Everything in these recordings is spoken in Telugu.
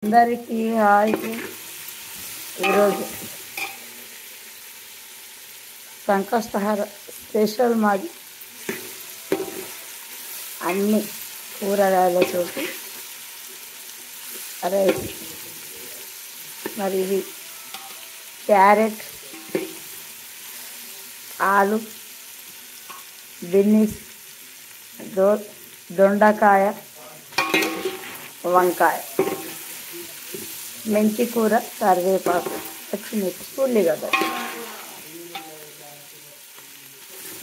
అందరికీ హాయ్. ఈరోజు సంకష్టహార స్పెషల్ మాది. అన్ని కూరగాయలతోటి రైస్. మరి ఇది క్యారెట్, ఆలు, బిన్నీస్, దొండకాయ, వంకాయ, మెంతి కూర, కరివేపాకు, పచ్చిమిర్చి, ఉల్లిగడ్డ.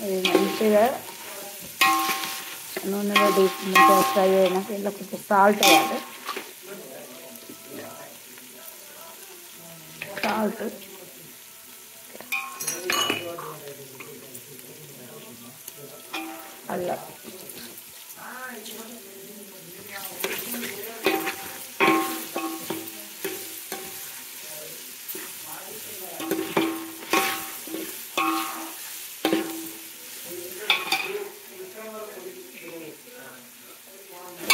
ఇది మంచిగా నూనెలో మంచిగా ఫ్రై అయినాక ఇలా కొంచెం సాల్ట్ వేయాలి. సాల్ట్, అల్లం,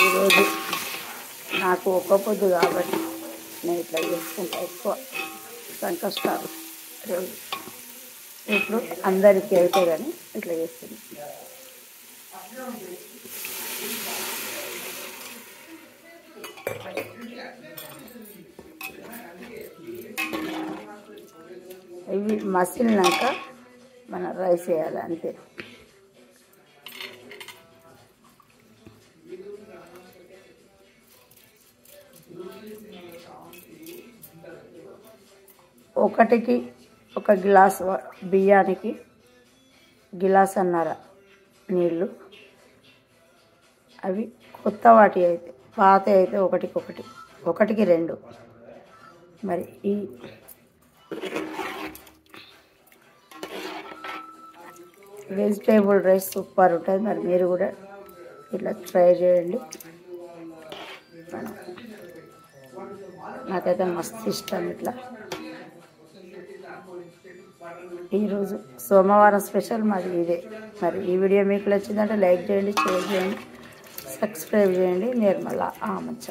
ఈరోజు నాకు ఒక్క పొద్దు కాబట్టి నేను ఇట్లా చేసుకుంటా. ఎక్కువ సంకష్టాలు రోజు ఇప్పుడు అందరికీ అయితే కానీ ఇట్లా చేస్తుంది. ఇవి మసిలినాక మన రైస్ వేయాలి అంతే. ఒకటికి ఒక గ్లాస్ బియ్యానికి గిలాసన్నర నీళ్ళు. అవి కొత్త వాటి అయితే, పాత అయితే ఒకటికి 2. మరి ఈ వెజిటేబుల్ రైస్ సూపర్ ఉంటుంది. మరి మీరు కూడా ఇట్లా ట్రై చేయండి. నాకైతే మస్తు ఇష్టం ఇట్లా. ఈరోజు సోమవారం స్పెషల్ మాది ఇదే. మరి ఈ వీడియో మీకు నచ్చిందంటే లైక్ చేయండి, షేర్ చేయండి, సబ్స్క్రైబ్ చేయండి. నిర్మల ఆమంచ.